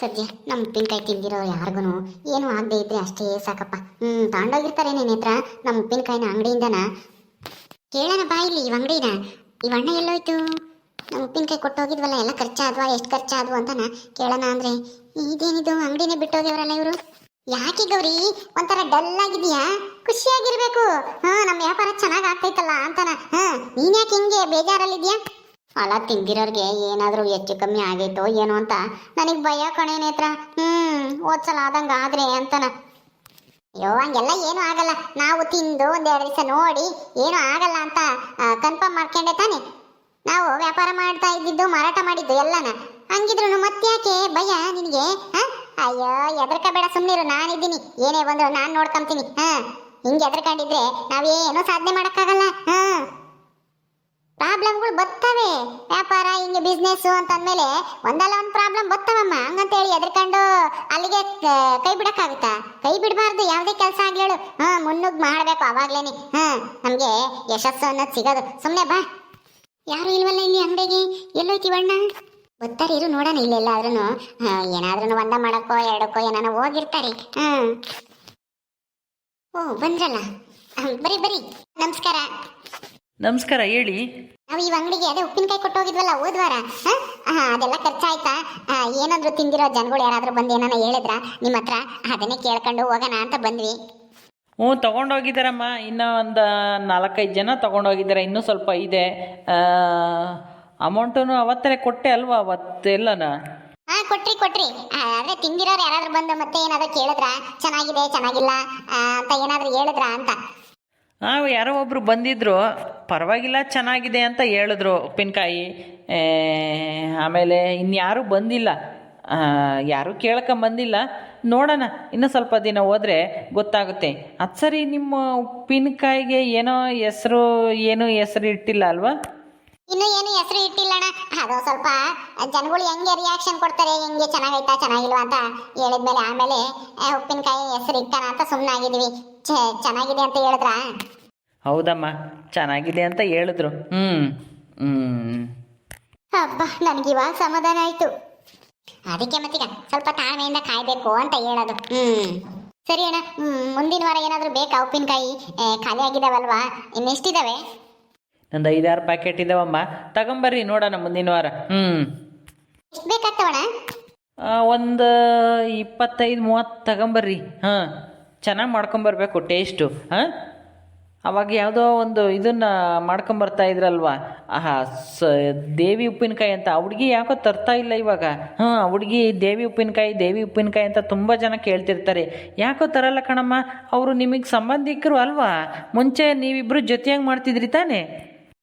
ಸದ್ಯ ನಮ್ಮ ಉಪ್ಪಿನಕಾಯಿ ತಿಂದಿರೋ ಯಾರಿಗೂ ಏನು ಆಗದೆ ಇದ್ರೆ ಅಷ್ಟೇ ಸಾಕಪ್ಪ. ತಗೊಂಡೋಗಿರ್ತಾರೆ ನಿನ್ನ ಹತ್ರ ನಮ್ಮ ಉಪ್ಪಿನಕಾಯಿನ ಅಂಗಡಿಯಿಂದನ. ಕೇಳೋಣ ಬಾ ಇಲ್ಲಿ ಈ ಅಂಗಡಿನ. ಈ ಅಣ್ಣ ಎಲ್ಲೋಯ್ತು? ನಮ್ಮ ಉಪ್ಪಿನಕಾಯಿ ಕೊಟ್ಟೋಗಿದ್ವಲ್ಲ, ಎಲ್ಲ ಖರ್ಚಾದ್ವಾ, ಎಷ್ಟು ಖರ್ಚಾದ್ವು ಅಂತನ ಕೇಳೋಣ ಅಂದ್ರೆ ಇದೇನಿದು ಅಂಗಡಿನೇ ಬಿಟ್ಟೋಗ್ಯವರಲ್ಲ ಇವರು. ಯಾಕೆ ಗೌರಿ ಒಂಥರ ಡಲ್ ಆಗಿದೆಯಾ? ಖುಷಿಯಾಗಿರ್ಬೇಕು. ನಮ್ಮ ವ್ಯಾಪಾರ ಚೆನ್ನಾಗಿ ಆಗ್ತೈತಲ್ಲ ಅಂತನ. ನೀನ್ ಯಾಕೆ ಹಿಂಗೆ ಬೇಜಾರಲ್ಲಿದ್ಯಾ? ಅಲ್ಲ, ತಿಂದಿರೋರ್ಗೆ ಏನಾದರೂ ಹೆಚ್ಚು ಕಮ್ಮಿ ಆಗೈತೋ ಏನೋ ಅಂತ ನನಗೆ ಭಯ ಕಣೆ ನೇತ್ರ. ಓದ್ಸಲ ಆದಂಗೆ ಆದ್ರೆ ಅಂತನ. ಅಯ್ಯೋ ಹಂಗೆಲ್ಲ ಏನೂ ಆಗಲ್ಲ. ನಾವು ತಿಂದು ಒಂದೆರಡು ದಿವಸ ನೋಡಿ ಏನೂ ಆಗಲ್ಲ ಅಂತ ಕನ್ಫರ್ಮ್ ಮಾಡ್ಕೊಂಡೆ ತಾನೆ ನಾವು ವ್ಯಾಪಾರ ಮಾಡ್ತಾ ಇದ್ದಿದ್ದು, ಮಾರಾಟ ಮಾಡಿದ್ದು ಎಲ್ಲನ. ಹಂಗಿದ್ರು ಮತ್ತ್ಯಾಕೆ ಭಯ ನಿನಗೆ? ಅಯ್ಯೋ ಎದರ್ಕಬೇಡ, ಸುಮ್ಮನಿರು, ನಾನಿದ್ದೀನಿ. ಏನೇ ಬಂದ್ರು ನಾನು ನೋಡ್ಕೊಂತೀನಿ. ಹಿಂಗೆ ಎದರ್ಕೊಂಡಿದ್ರೆ ನಾವೇನು ಸಾಧನೆ ಮಾಡೋಕ್ಕಾಗಲ್ಲ. ಪ್ರಾಬ್ಲಮ್ಗಳು ಬರ್ತವೆ. ವ್ಯಾಪಾರ ಹಿಂಗೆ ಬಿಸ್ನೆಸ್ ಅಂತ ಅಂದಮೇಲೆ ಒಂದಲ್ಲ ಒಂದು ಪ್ರಾಬ್ಲಮ್ ಬರ್ತವಮ್ಮ. ಹಂಗಂತೇಳಿ ಎದ್ರಕೊಂಡು ಅಲ್ಲಿಗೆ ಕೈ ಬಿಡಕ್ಕಾಗುತ್ತಾ? ಕೈ ಬಿಡಬಾರ್ದು. ಯಾವುದೇ ಕೆಲಸ ಆಗ್ಲೇಳು ಮುನ್ನುಗ್ಗಿ ಮಾಡಬೇಕು. ಅವಾಗ್ಲೇನೆ ನಮಗೆ ಯಶಸ್ಸು ಅನ್ನೋದು ಸಿಗೋದು. ಸುಮ್ಮನೆ ಬಾ. ಯಾರು ಇಲ್ವಲ್ಲ ಇಲ್ಲಿ ಅಂಗಡಿಗೆ. ಎಲ್ಲೋಯ್ತೀವಣ್ಣ? ಬರ್ತಾರೆ ಇರು, ನೋಡೋಣ. ಇಲ್ಲೆಲ್ಲಾದ್ರೂ ಏನಾದ್ರೂ ಒಂದ ಮಾಡಕ್ಕೋ ಎರಡಕ್ಕೋ ಏನಾನ ಹೋಗಿರ್ತಾರೆ. ಓ ಬಂದ್ರಲ್ಲ, ಬರೀ ಬರೀ. ನಮಸ್ಕಾರ. ನಮಸ್ಕಾರ, ಹೇಳಿ. ನಾವು ಈ ಅಂಗಡಿಗೆ ಅದೇ ಉಪ್ಪಿನಕಾಯಿ ಕೊಟ್ಟೋಗಿದ್ವಲ್ಲ ಹೋದ್ವಾರ, ಅದೆಲ್ಲ ಖರ್ಚಾಯ್ತಾ? ಏನಾದ್ರು ತಿಂದಿರೋ ಜನಗಳು ಯಾರಾದ್ರೂ ಬಂದು ಏನಾನ ಹೇಳಿದ್ರ ನಿಮ್ಮ ಹತ್ರ? ಅದನ್ನೇ ಕೇಳ್ಕೊಂಡು ಹೋಗೋಣ ಅಂತ ಬಂದ್ವಿ. ತೊಗೊಂಡೋಗಿದ್ದಾರಮ್ಮ. ಇನ್ನೂ ಒಂದು 4-5 ಜನ ತೊಗೊಂಡೋಗಿದ್ದಾರೆ. ಇನ್ನೂ ಸ್ವಲ್ಪ ಇದೆ. ಅಮೌಂಟು ಅವತ್ತೇ ಕೊಟ್ಟೆ ಅಲ್ವಾ? ಅವತ್ತೆಲ್ಲನ ಕೊಟ್ರಿ. ಆದ್ರೆ ತಿಂದಿರೋರು ಯಾರಾದ್ರೂ ಬಂದು ಮತ್ತೆ ಏನಾದ್ರು ಕೇಳಿದ್ರ ಚೆನ್ನಾಗಿದೆ ಚೆನ್ನಾಗಿಲ್ಲ ಅಂತ ಏನಾದ್ರು ಹೇಳಿದ್ರ ಅಂತ? ಯಾರೋ ಒಬ್ಬರು ಬಂದಿದ್ದರು, ಪರವಾಗಿಲ್ಲ ಚೆನ್ನಾಗಿದೆ ಅಂತ ಹೇಳಿದ್ರು ಉಪ್ಪಿನಕಾಯಿ. ಆಮೇಲೆ ಇನ್ಯಾರೂ ಬಂದಿಲ್ಲ, ಯಾರೂ ಕೇಳ್ಕೊಂಬಂದಿಲ್ಲ. ನೋಡೋಣ, ಇನ್ನೂ ಸ್ವಲ್ಪ ದಿನ ಹೋದರೆ ಗೊತ್ತಾಗುತ್ತೆ. ಅದು ಸರಿ, ನಿಮ್ಮ ಉಪ್ಪಿನಕಾಯಿಗೆ ಏನೋ ಹೆಸರು ಇಟ್ಟಿಲ್ಲ ಅಲ್ವಾ? ಇನ್ನು ಏನು ಹೆಸರು ಇಟ್ಟಿಲ್ಲಣ್ಣ. ಅದು ಸ್ವಲ್ಪ ಜನಗಳು ಹೆಂಗೆ ರಿಯಾಕ್ಷನ್ ಕೊಡ್ತಾರೆ, ಹೆಂಗೆ ಚೆನ್ನಾಗೈತಾ ಚೆನ್ನಾಗಿಲ್ವಾ ಅಂತ ಹೇಳಿದ್ಮೇಲೆ ಆಮೇಲೆ ಉಪ್ಪಿನಕಾಯಿ ಹೆಸರು ಇಟ್ಟಾನ ಅಂತ ಸುಮ್ಮನಾಗಿದ್ದೀವಿ. ಚೆನ್ನಾಗಿದೆ ಅಂತ ಹೇಳಿದ್ರಾ? ಹೌದಮ್ಮ, ಚೆನ್ನಾಗಿದೆ ಅಂತ ಹೇಳಿದ್ರು. ಹಬ್ಬ, ನನಗಿವಾಗ ಸಮಾಧಾನ ಆಯಿತು. ಅದಕ್ಕೆ ಮತ್ತೀಗ ಸ್ವಲ್ಪ ತಾಳ್ಮೆಯಿಂದ ಕಾಯಬೇಕು ಅಂತ ಹೇಳೋದು. ಸರಿ ಅಣ್ಣ, ಮುಂದಿನ ವಾರ ಏನಾದರೂ ಬೇಕಾ ಉಪ್ಪಿನಕಾಯಿ? ಖಾಲಿ ಆಗಿದಾವಲ್ವಾ? ಇನ್ನೆಷ್ಟಿದಾವೆ? ಒಂದು 5-6 ಪ್ಯಾಕೆಟ್ ಇದಾವಮ್ಮ, ತಗೊಂಬರ್ರಿ, ನೋಡೋಣ ಮುಂದಿನ ವಾರ. ಎಷ್ಟು ಬೇಕಾಗ್ತವಣ್ಣ? ಒಂದು 25-30 ತಗೊಂಬರ್ರಿ. ಚೆನ್ನಾಗಿ ಮಾಡ್ಕೊಂಬರ್ಬೇಕು ಟೇಸ್ಟು. ಅವಾಗ ಯಾವುದೋ ಒಂದು ಇದನ್ನು ಮಾಡ್ಕೊಂಬರ್ತಾ ಇದ್ರಲ್ವ, ದೇವಿ ಉಪ್ಪಿನಕಾಯಿ ಅಂತ. ಆ ಹುಡುಗಿ ಯಾಕೋ ತರ್ತಾ ಇಲ್ಲ ಇವಾಗ. ಆ ಹುಡುಗಿ ದೇವಿ ಉಪ್ಪಿನಕಾಯಿ ಅಂತ ತುಂಬ ಜನ ಕೇಳ್ತಿರ್ತಾರೆ. ಯಾಕೋ ತರಲ್ಲ ಕಣಮ್ಮ. ಅವರು ನಿಮಗೆ ಸಂಬಂಧಿಕರು ಅಲ್ವಾ? ಮುಂಚೆ ನೀವಿಬ್ಬರು ಜೊತೆಯಾಗಿ ಮಾಡ್ತಿದ್ರಿ ತಾನೇ?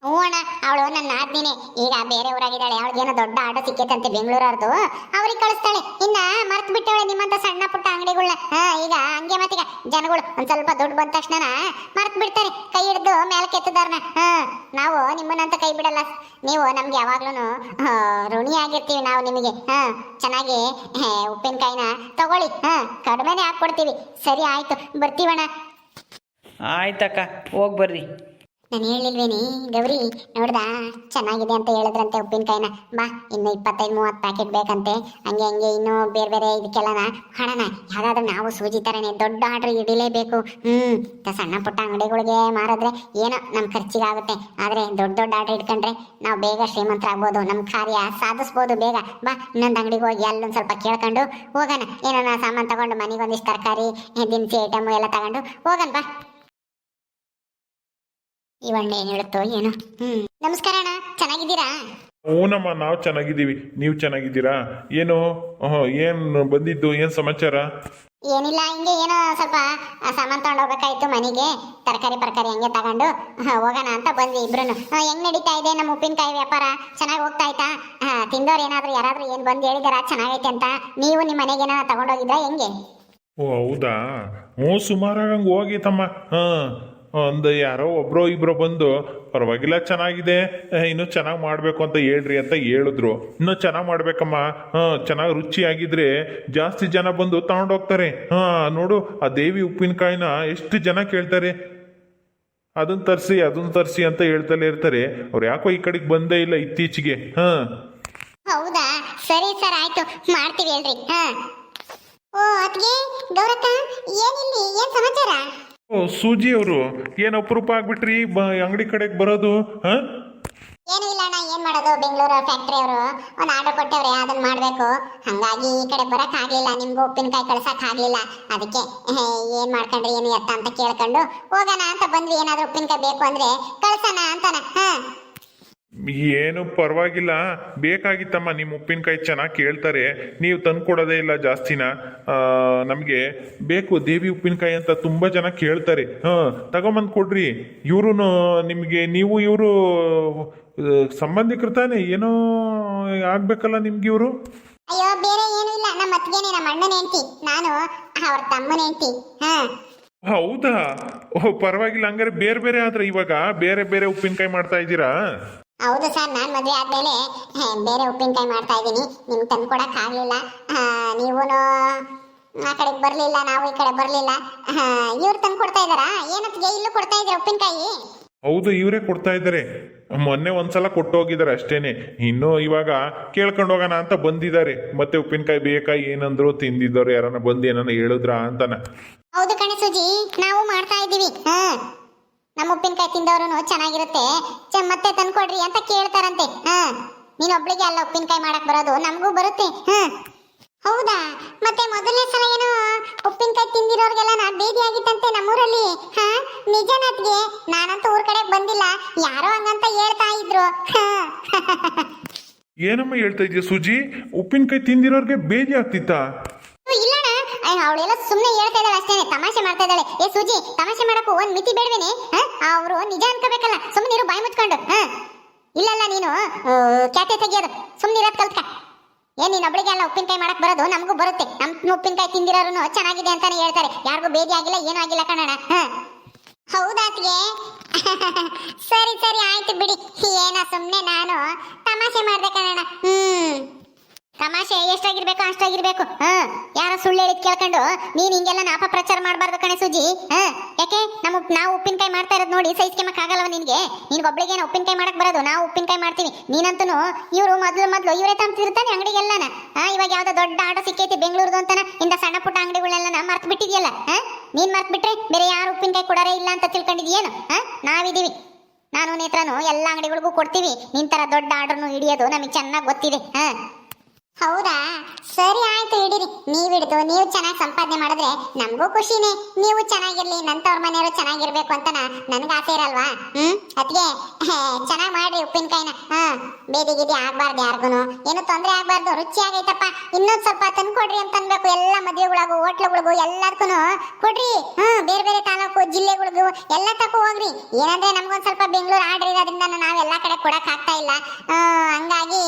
ಹ್ಞೂ ಅಣ್ಣ, ಅವಳು ನನ್ನ ನಾದ್ನಿನೇ. ಈಗ ಬೇರೆ ಊರಾಗಿದ್ದಾಳೆ. ಅವಳಿಗೇನೋ ದೊಡ್ಡ ಆಟೋ ಸಿಕ್ಕೈತಂತೆ ಬೆಂಗಳೂರವ್ರದ್ದು, ಅವ್ರಿಗೆ ಕಳಿಸ್ತಾಳೆ. ಇನ್ನ ಮರ್ತು ಬಿಟ್ಟವಳೆ ನಿಮ್ಮಂತ ಸಣ್ಣ ಪುಟ್ಟ ಅಂಗಡಿಗಳನ್ನ. ಈಗ ಹಂಗೆ ಮತ್ತೀಗ ಜನಗಳು ಒಂದ್ ಸ್ವಲ್ಪ ದುಡ್ಡು ಬಂದ ತಕ್ಷಣ ಮರ್ತು ಬಿಡ್ತಾರೆ, ಕೈ ಹಿಡಿದು ಮೇಲೆ ಕೆತ್ತದಾರನ. ನಾವು ನಿಮ್ಮನ್ನಂತ ಕೈ ಬಿಡಲ್ಲ. ನೀವು ನಮ್ಗೆ ಯಾವಾಗ್ಲೂ ಋಣಿಯಾಗಿರ್ತೀವಿ ನಾವು ನಿಮಗೆ. ಚೆನ್ನಾಗಿ ಉಪ್ಪಿನಕಾಯಿನ ತಗೊಳ್ಳಿ, ಕಡಿಮೆನೆ ಹಾಕ್ಕೊಡ್ತೀವಿ. ಸರಿ ಆಯ್ತು, ಬರ್ತೀವಣ್ಣ. ಆಯ್ತಕ್ಕ, ಹೋಗಿ ಬರ್ರಿ. ನಾನು ಹೇಳಿಲ್ವೇನಿ ಗೌರಿ, ನೋಡ್ದಾ ಚೆನ್ನಾಗಿದೆ ಅಂತ ಹೇಳಿದ್ರಂತೆ ಉಪ್ಪಿನಕಾಯಿನ. ಬಾ, ಇನ್ನು 25-30 ಪ್ಯಾಕೆಟ್ ಬೇಕಂತೆ. ಹಂಗೆ ಇನ್ನೂ ಬೇರೆ ಇದಕ್ಕೆಲ್ಲನ ಮಾಡೋಣ. ಯಾವ್ದಾದ್ರು ನಾವು ಸೂಜಿ ಥರನೇ ದೊಡ್ಡ ಆರ್ಡ್ರ್ ಹಿಡಿಲೇಬೇಕು. ಸಣ್ಣ ಪುಟ್ಟ ಅಂಗಡಿಗಳಿಗೆ ಮಾರಿದ್ರೆ ಏನೋ ನಮ್ಮ ಖರ್ಚಿಗಾಗುತ್ತೆ. ಆದರೆ ದೊಡ್ಡ ಆರ್ಡ್ರ್ ಇಟ್ಕೊಂಡ್ರೆ ನಾವು ಬೇಗ ಶ್ರೀಮಂತರಾಗ್ಬೋದು, ನಮ್ಮ ಕಾರ್ಯ ಸಾಧಿಸ್ಬೋದು ಬೇಗ. ಬಾ, ಇನ್ನೊಂದು ಅಂಗಡಿಗೆ ಹೋಗಿ ಅಲ್ಲೊಂದು ಸ್ವಲ್ಪ ಕೇಳ್ಕೊಂಡು ಹೋಗೋಣ. ಏನೋ ಸಾಮಾನು ತಗೊಂಡು ಮನೆಗೆ ಒಂದಿಷ್ಟು ತರಕಾರಿ, ದಿನಸಿ ಐಟಮು ಎಲ್ಲ ತಗೊಂಡು ಹೋಗೋಣ. ಬಾ, ಇವಣ್ಣ ಏನ್ ಹೇಳುತ್ತೋ ಏನೋ. ನಮಸ್ಕಾರ ಅಣ್ಣ, ಚೆನ್ನಾಗಿದ್ದೀರಾ? ಹೂನಮ್ಮ, ನಾವು ಚೆನ್ನಾಗಿದ್ದೀವಿ. ನೀವು ಚೆನ್ನಾಗಿದ್ದೀರಾ? ಏನು ಬಂದಿದ್ದು, ಏನು ಸಮಾಚಾರ? ಏನಿಲ್ಲ, ಹಿಂಗೆ ಏನೋ ಸ್ವಲ್ಪ ಸಾಮಾನು ತಗೊಂಡು ಹೋಗ್ಬೇಕಾಯ್ತು ಮನೆಗೆ. ತರಕಾರಿ ಹಂಗೆ ತಗೊಂಡು ಹೋಗೋಣ ಅಂತ ಬಂದ್ವಿ ಇಬ್ರು. ಹೆಂಗ್ ನಡೀತಾ ಇದೆ ನಮ್ಮ ಉಪ್ಪಿನಕಾಯಿ ವ್ಯಾಪಾರ? ಚೆನ್ನಾಗಿ ಹೋಗ್ತಾ ಆಯ್ತಾ? ತಿಂದವ್ರು ಯಾರಾದ್ರೂ ಏನು ಬಂದು ಹೇಳಿದಾರ ಚೆನ್ನಾಗೈತೆ ಅಂತ? ನೀವು ನಿಮ್ಮ ಮನೆಗೆ ಏನೋ ತಗೊಂಡೋಗಿದ್ರಾ ಹೆಂಗೆ? ಓ ಹೌದಾ? ಸುಮಾರಾಗಿ ಹಂಗೆ ಹೋಗಿತ್ತಮ್ಮ. ಒಂದು ಯಾರೋ ಒಬ್ಬರೋ ಇಬ್ಬರೋ ಬಂದು ಪರವಾಗಿಲ್ಲ ಚೆನ್ನಾಗಿದೆ, ಇನ್ನೂ ಚೆನ್ನಾಗಿ ಮಾಡಬೇಕು ಅಂತ ಹೇಳ್ರಿ ಅಂತ ಹೇಳಿದ್ರು. ಇನ್ನೂ ಚೆನ್ನಾಗಿ ಮಾಡ್ಬೇಕಮ್ಮ, ಚೆನ್ನಾಗಿ ರುಚಿಯಾಗಿದ್ರೆ ಜಾಸ್ತಿ ಜನ ಬಂದು ತಗೊಂಡೋಗ್ತಾರೆ. ನೋಡು, ಆ ದೇವಿ ಉಪ್ಪಿನಕಾಯಿನ ಎಷ್ಟು ಜನ ಕೇಳ್ತಾರೆ. ಅದನ್ನು ತರಿಸಿ ಅಂತ ಹೇಳ್ತಲೇ ಇರ್ತಾರೆ. ಅವ್ರು ಯಾಕೋ ಈ ಕಡೆಗೆ ಬಂದೇ ಇಲ್ಲ ಇತ್ತೀಚೆಗೆ. ಹೌದಾ? ಸರಿ ಸರ್ ಆಯ್ತು ಮಾಡ್ತೀವಿ ಹೇಳ್ರಿ ಹಾ. ಓ ಅದ್ಗೆ ಗೌರಕ್ಕ ಏನಿಲ್ಲಿ ಏನ್ ಸಮಾಚಾರ? ಓ ಸೂಜಿ ಅವರು ಏನು ಅಪರೂಪ ಆಗ್ಬಿಟ್ರಿ ಅಂಗಡಿ ಕಡೆಗೆ ಬರೋದು ಹಾಂ? ಏನು ಇಲ್ಲ ಅಣ್ಣ, ಏನ್ ಮಾಡೋದು, ಬೆಂಗಳೂರು ಫ್ಯಾಕ್ಟ್ರಿ ಅವರು ಒಂದು ಆರ್ಡರ್ ಕೊಟ್ಟವ್ರೆ, ಅದನ್ನ ಮಾಡ್ಬೇಕು. ಹಂಗಾಗಿ ಈ ಕಡೆ ಬರಕ್ ಆಗ್ಲಿಲ್ಲ, ನಿಮ್ಗೂ ಉಪ್ಪಿನಕಾಯಿ ಕಳ್ಸಕ್ ಆಗ್ಲಿಲ್ಲ. ಅದಕ್ಕೆ ಏನ್ ಮಾಡ್ಕೊಂಡ್ರಿ ಏನು ಎತ್ತ ಅಂತ ಕೇಳ್ಕೊಂಡು ಹೋಗೋಣ ಅಂತ ಬಂದ್ವಿ. ಏನಾದ್ರೂ ಉಪ್ಪಿನಕಾಯಿ ಬೇಕು ಅಂದ್ರೆ ಕಳ್ಸೋಣ ಅಂತಾನ. ಹಾ ಏನು ಪರವಾಗಿಲ್ಲ, ಬೇಕಾಗಿತ್ತಮ್ಮ. ನಿಮ್ಮ ಉಪ್ಪಿನಕಾಯಿ ಚೆನ್ನಾಗಿ ಕೇಳ್ತಾರೆ, ನೀವು ತಂದು ಕೊಡೋದೇ ಇಲ್ಲ ಜಾಸ್ತಿನ. ನಮಗೆ ಬೇಕು ದೇವಿ ಉಪ್ಪಿನಕಾಯಿ ಅಂತ ತುಂಬ ಜನ ಕೇಳ್ತಾರೆ. ಹಾಂ ತಗೊಂಬಂದು ಕೊಡ್ರಿ. ಇವರು ನಿಮಗೆ ನೀವು ಇವರು ಸಂಬಂಧಿಕರು ತಾನೆ, ಏನೋ ಆಗ್ಬೇಕಲ್ಲ ನಿಮ್ಗೆ ಇವರು? ಅಯ್ಯೋ ಬೇರೆ ಏನು ಇಲ್ಲ, ನಮ್ಮ ಅತ್ತಿಗೆನೆ, ನಮ್ಮ ಅಣ್ಣನ ಹೆಂಡತಿ, ನಾನು ಅವ್ರ ತಮ್ಮನ ಹೆಂಡತಿ. ಹಾ ಹೌದಾ? ಓಹ್ ಪರವಾಗಿಲ್ಲ. ಹಂಗಾರೆ ಬೇರೆ ಬೇರೆ ಆದ್ರೆ ಇವಾಗ ಬೇರೆ ಬೇರೆ ಉಪ್ಪಿನಕಾಯಿ ಮಾಡ್ತಾ ಇದ್ದೀರಾ? ಹೌದು ಸರ್, ನಾನು ಮದುವೆ ಆದ್ಮೇಲೆ ಬೇರೆ ಉಪ್ಪಿನಕಾಯಿ ಮಾಡ್ತಾ ಇದ್ದೀನಿ. ನಿಮ್ಗೆ ತಂದ್ಕೊಡಕ್ ಆಗ್ಲಿಲ್ಲ, ನೀವು ಆ ಕಡೆಗೆ ಬರ್ಲಿಲ್ಲ, ನಾವು ಈ ಕಡೆ ಬರ್ಲಿಲ್ಲ. ಇವ್ರು ತಂದು ಕೊಡ್ತಾ ಇದಾರಾ? ಏನತ್ತಿಗೆ ಇಲ್ಲೂ ಕೊಡ್ತಾ ಇದ್ದೀರಾ ಉಪ್ಪಿನಕಾಯಿ? ಹೌದು, ಇವರೇ ಕೊಡ್ತಾ ಇದ್ದಾರೆ. ಮೊನ್ನೆ ಒಂದ್ಸಲ ಕೊಟ್ಟು ಹೋಗಿದ್ದಾರೆ ಅಷ್ಟೇನೆ. ಇನ್ನು ಇವಾಗ ಕೇಳ್ಕೊಂಡು ಹೋಗೋಣ ಅಂತ ಬಂದಿದ್ದಾರೆ. ಮತ್ತೆ ಉಪ್ಪಿನಕಾಯಿ ಬೇಕಾ ಏನಂದ್ರು, ತಿಂದಿದ್ದವ್ರು ಯಾರನ್ನ ಬಂದು ಏನನ್ನ ಹೇಳಿದ್ರ ಅಂತಾನ. ಹೌದು ಕಣೆ ಸುಜಿ, ನಾವು ಮಾಡ್ತಾ ಇದ್ದೀವಿ. ನಮ್ಮ ಉಪ್ಪಿನಕಾಯಿ ತಿಂದವರು ಚೆನ್ನಾಗಿರುತ್ತೆ, ಮತ್ತೆ ತಂದ್ಕೊಡ್ರಿ ಅಂತ ಕೇಳ್ತಾರಂತೆ. ನೀನ್ ಒಬ್ಳಿಗೆ ಅಲ್ಲ ಉಪ್ಪಿನಕಾಯಿ ಮಾಡಕ್ ಬರೋದು, ನಮಗೂ ಬರುತ್ತೆ. ಹೌದಾ? ಮತ್ತೆ ಮೊದಲನೇ ಸಲ ಏನೋ ಉಪ್ಪಿನಕಾಯಿ ತಿಂದಿರೋರ್ಗೆಲ್ಲ ಬೇದಿ ಆಗಿತ್ತಂತೆ ನಮ್ಮೂರಲ್ಲಿ. ನಿಜನತ್ಗೆ? ನಾನಂತೂ ಊರ್ ಕಡೆ ಬಂದಿಲ್ಲ, ಯಾರೋ ಹಂಗಂತ ಹೇಳ್ತಾ ಇದ್ರು. ಏನಮ್ಮ ಹೇಳ್ತಾ ಇದೀಯ ಸೂಜಿ? ಉಪ್ಪಿನಕಾಯಿ ತಿಂದಿರೋರ್ಗೆ ಬೇದಿ ಆಗ್ತಿತ್ತಾ? ಇಲ್ಲಣ್ಣ, ಅವಳೆಲ್ಲ ಸುಮ್ಮನೆ ಹೇಳ್ತಾ ಇದ್ದಾಳೆ ಅಷ್ಟೇನೆ, ತಮಾಷೆ ಮಾಡ್ತಾ ಇದ್ದಾಳೆ. ಏ ಸೂಜಿ, ತಮಾಷೆ ಮಾಡಕ್ಕೂ ಒಂದ್ ಮಿತಿ ಬೇಡವೇನೆ? ಅವರು ನಿಜ ಅನ್ಕೋಬೇಕಲ್ಲ, ಸುಮ್ಮನಿರು ಬಾಯಿ ಮುಚ್ಕೊಂಡು. ಇಲ್ಲಲ್ಲ, ನೀನು ಕ್ಯಾತೆ ತೆಗಿಯೋದು, ಸುಮ್ಮನಿರೋದ್ ಕಲ್ತ್ಕ. ಏನ್ ನೀನ್ ಒಬ್ಳಿಗೆ ಅಲ್ಲ ಉಪ್ಪಿನಕಾಯಿ ಮಾಡಕ್ ಬರೋದು, ನಮಗೂ ಬರುತ್ತೆ. ನಮ್ ಉಪ್ಪಿನಕಾಯಿ ತಿಂದಿರೋರು ಚೆನ್ನಾಗಿದೆ ಅಂತಾನೆ ಹೇಳ್ತಾರೆ, ಯಾರಿಗೂ ಬೇದಿ ಆಗಿಲ್ಲ, ಏನೂ ಆಗಿಲ್ಲ ಕಣಣ್ಣ. ಹೌದಾತ್ಗೆ? ಸರಿ ಸರಿ ಆಯ್ತು ಬಿಡಿ, ಏನ ಸುಮ್ಮನೆ ನಾನು ತಮಾಷೆ ಮಾಡ್ದೆ ಕಣಣ್ಣ. ತಮಾಷೆ ಎಷ್ಟಾಗಿರ್ಬೇಕು ಅಷ್ಟಾಗಿರ್ಬೇಕು. ಯಾರೋ ಸುಳ್ಳು ಹೇಳಿದ್ ಕೇಳ್ಕೊಂಡು ನೀನ್ ಹಿಂಗೆಲ್ಲ ಅಪಪ್ರಚಾರ ಮಾಡಬಾರ್ದು ಕಣೆ ಸುಜಿ. ಯಾಕೆ ನಾವು ಉಪ್ಪಿನಕಾಯಿ ಮಾಡ್ತಾ ಇರೋದು ನೋಡಿ ಸಹಿಸ್ಕೆಮಕ್ ಆಗಲ್ವ ನಿನ್ಗೆ? ನಿನ್ಗೊಬ್ಳಿಗೇನ ಉಪ್ಪಿನಕಾಯಿ ಮಾಡಕ್ ಬರೋದು? ನಾವು ಉಪ್ಪಿನಕಾಯಿ ಮಾಡ್ತೀವಿ. ನೀನಂತೂ ಇವರು ಮೊದ್ಲು ಇವರೇ ತಂತಿರ್ತಾನೆ ಅಂಗಡಿಗೆಲ್ಲನ. ಇವಾಗ ಯಾವ್ದೋ ದೊಡ್ಡ ಆಟೋ ಸಿಕ್ಕೈತಿ ಬೆಂಗಳೂರ್ದು ಅಂತಾನ, ಇಂದ ಸಣ್ಣ ಪುಟ್ಟ ಅಂಗಡಿಗಳೆಲ್ಲ ಮರ್ತು ಬಿಟ್ಟಿದ್ಯಲ್ಲ. ನೀನ್ ಮರ್ತು ಬಿಟ್ರೆ ಬೇರೆ ಯಾರು ಉಪ್ಪಿನಕಾಯಿ ಕೊಡೋರೇ ಇಲ್ಲ ಅಂತ ತಿಳ್ಕೊಂಡಿದ್ಯೇನು? ನಾವಿದೀವಿ, ನಾನು ನೇತ್ರನು ಎಲ್ಲ ಅಂಗಡಿಗಳಿಗೂ ಕೊಡ್ತೀವಿ. ನಿನ್ ತರ ದೊಡ್ಡ ಆರ್ಡರ್ನು ಹಿಡಿಯೋದು ನಮಗೆ ಚೆನ್ನಾಗಿ ಗೊತ್ತಿದೆ. ಹೌದಾ? ಸರಿ ಆಯ್ತು, ಹಿಡೀರಿ. ನೀವು ಹಿಡಿದು ನೀವು ಚೆನ್ನಾಗಿ ಸಂಪಾದನೆ ಮಾಡಿದ್ರೆ ನಮಗೂ ಖುಷಿನೇ. ನೀವು ಚೆನ್ನಾಗಿರ್ಲಿ, ನಂತವ್ರ ಮನೆಯವರು ಚೆನ್ನಾಗಿರ್ಬೇಕು ಅಂತ ನನ್ಗೆ ಆಸೆ ಇರಲ್ವಾ? ಅದಕ್ಕೆ ಚೆನ್ನಾಗಿ ಮಾಡ್ರಿ ಉಪ್ಪಿನಕಾಯಿನ. ಬೇದಿ ಗಿದಿ ಆಗ್ಬಾರ್ದು, ಯಾರಿಗೂ ಏನು ತೊಂದರೆ ಆಗ್ಬಾರ್ದು. ರುಚಿ ಆಗೈತಪ್ಪ, ಇನ್ನೊಂದು ಸ್ವಲ್ಪ ತಂದು ಕೊಡ್ರಿ ಅಂತ ಅನ್ಬೇಕು. ಎಲ್ಲ ಮದುವೆಗಳಿಗೂ ಹೋಟ್ಲುಗಳಿಗೂ ಎಲ್ಲದಕ್ಕೂ ಕೊಡ್ರಿ. ಬೇರೆ ಬೇರೆ ತಾಲೂಕು ಜಿಲ್ಲೆಗಳಿಗೂ ಎಲ್ಲ ತಕೋ ಹೋಗ್ರಿ. ಏನಂದ್ರೆ ನಮ್ಗೊಂದು ಸ್ವಲ್ಪ ಬೆಂಗಳೂರು ಆರ್ಡರ್ ಇರೋದ್ರಿಂದ ನಾವೆಲ್ಲ ಕಡೆ ಕೊಡಕ್ ಆಗ್ತಾ ಇಲ್ಲ. ಹಂಗಾಗಿ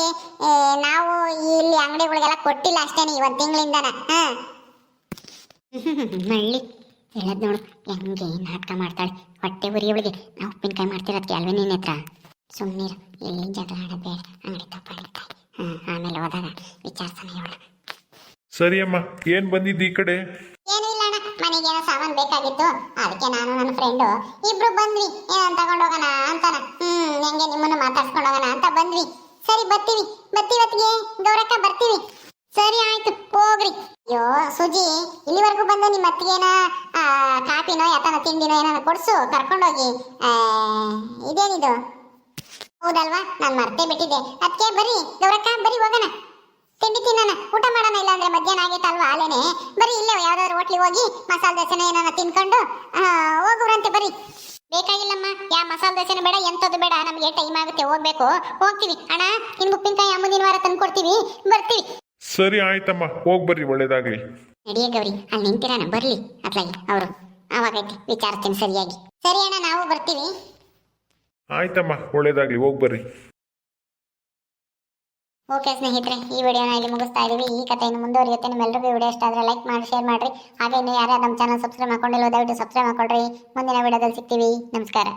ನಾವು ಇಲ್ಲಿ ಅಂಗಡಿಗಳಿಗೆಲ್ಲ ಕೊಟ್ಟಿಲ್ಲ ಅಷ್ಟೇನೆ ಇವತ್ತು ತಿಂಗಳಿಂದನ. ಮಳ್ಳಿ ಹೇಳದ್ ನೋಡು ಹೆಂಗೆ ನಾಟಕ ಮಾಡ್ತಾಳೆ. ಹೊಟ್ಟೆ ಉರಿಯವಳಿಗೆ ನಾವು ಉಪ್ಪಿನಕಾಯಿ ಮಾಡ್ತಿರೋದಕ್ಕೆ ಅಲ್ವೇ ನಿನ್ನ ಹತ್ರ. ಸುಮ್ಮನಿರು, ಎಲ್ಲಿ ಜಗಳ ಆಡೋದು ಬೇಡ. ಅಂಗಡಿ ತಪ್ಪಾಗಿರ್ತಾಯಿ. ಆಮೇಲೆ ಹೋದಾಗ ವಿಚಾರಿಸೋಣ ಇವಳ. ಸರಿ ಅಮ್ಮ, ಏನ್ ಬಂದಿದ್ದು ಈ ಕಡೆ? ಏನು ಇಲ್ಲ ಅಣ್ಣ, ಮನೆಗೇನೋ ಸಾಮಾನು ಬೇಕಾಗಿತ್ತು, ಅದಕ್ಕೆ ನಾನು ನನ್ನ ಫ್ರೆಂಡು ಇಬ್ರು ಬಂದ್ವಿ. ಏನಂತ ತಗೊಂಡೋಗೋಣ ಅಂತಾನ. ಹೆಂಗೆ ನಿಮ್ಮನ್ನು ಮಾತಾಡ್ಸ್ಕೊಂಡು ಹೋಗೋಣ ಅಂತ ಬಂದ್ವಿ. ಸರಿ ಬರ್ತೀವಿ ಹೊತ್ತಿಗೆ ಗೌರಕ್ಕ, ಬರ್ತೀವಿ. ಸರಿ ಆಯ್ತು, ಹೋಗ್ರಿ. ಅಯ್ಯೋ ಸುಜಿ, ಇಲ್ಲಿವರೆಗೂ ಬಂದು ನಿಮ್ಮ ಅತ್ತಿಗೇನ ಕಾಫಿನೋ ಯಾತನ ತಿಂಡಿನೋ ಏನಾನ ಕೊಡ್ಸು, ಕರ್ಕೊಂಡೋಗಿ. ಇದೇನಿದು? ಹೌದಲ್ವಾ, ನಾನು ಮರ್ತೇ ಬಿಟ್ಟಿದ್ದೆ. ಅದಕ್ಕೆ ಬರ್ರಿ ಗೌರಕ್ಕ, ಬರ್ರಿ ಹೋಗೋಣ, ತಿಂಡಿ ತಿನ್ನೋಣ, ಊಟ ಮಾಡೋಣ. ಇಲ್ಲ ಅಂದ್ರೆ ಮಧ್ಯಾಹ್ನ ಆಗೈತಲ್ವಾ ಅಲ್ಲೇನೆ. ಬರ್ರಿ ಇಲ್ಲೇ ಯಾವ್ದಾದ್ರು ಹೋಟ್ಲಿಗೆ ಹೋಗಿ ಮಸಾಲೆ ದೋಸೆನ ಏನಾನ ತಿನ್ಕೊಂಡು ಹೋಗುವ್ರಂತೆ. ಬರ್ರಿ. ಬೇಕಾಗಿಲ್ಲಮ್ಮ, ಯಾ ಮಸಾಲೆ ದೋಸೆನೂ ಬೇಡ, ಎಂಥದ್ದು ಬೇಡ. ನಮಗೆ ಟೈಮ್ ಆಗುತ್ತೆ, ಹೋಗ್ಬೇಕು. ಹೋಗ್ತೀವಿ ಅಣ್ಣ, ನಿನ್ ಉಪ್ಪಿನಕಾಯಿ ಮುಂದಿನ ವಾರ ತಂದು ಕೊಡ್ತೀವಿ, ಬರ್ತೀವಿ. ಸರಿ ಆಯ್ತಮ್ಮ, ಹೋಗಿ ಬರ್ರಿ, ಒಳ್ಳೇದಾಗ್ಲಿ. ನಡಿಯ ಗೌರಿ, ಅಲ್ಲಿ ನಿಂತಿರಾನ, ಬರ್ಲಿ ಅತ್ಲಾಗಿ ಅವರು. ಆವಾಗೈತಿ ವಿಚಾರಿಸ್ತೀನಿ ಸರಿಯಾಗಿ. ಸರಿ ಅಣ್ಣ, ನಾವು ಬರ್ತೀವಿ. ಆಯ್ತಮ್ಮ, ಒಳ್ಳೇದಾಗ್ಲಿ, ಹೋಗಿ ಬರ್ರಿ. ಓಕೆ ಸ್ನೇಹಿತರೆ, ಈ ವಿಡಿಯೋನ ಇಲ್ಲಿ ಮುಗಿಸ್ತಾ ಇದೀವಿ. ಈ ಕಥೆಯನ್ನು ಮುಂದುವರಿಯುತ್ತೆ. ನಿಮ್ಮೆಲ್ಲರಿಗೂ ವಿಡಿಯೋ ಇಷ್ಟ ಆದರೆ ಲೈಕ್ ಮಾಡಿ, ಶೇರ್ ಮಾಡಿರಿ. ಹಾಗೆ ಇನ್ನು ಯಾರ್ಯಾರು ನಮ್ಮ ಚಾನಲ್ ಸಬ್ಸ್ಕ್ರೈಬ್ ಮಾಡ್ಕೊಂಡಿಲ್ಲ ದಯವಿಟ್ಟು ಸಬ್ಸ್ಕ್ರೈಬ್ ಮಾಡ್ಕೊಳ್ರಿ. ಮುಂದಿನ ವಿಡಿಯೋದಲ್ಲಿ ಸಿಗ್ತೀವಿ. ನಮಸ್ಕಾರ.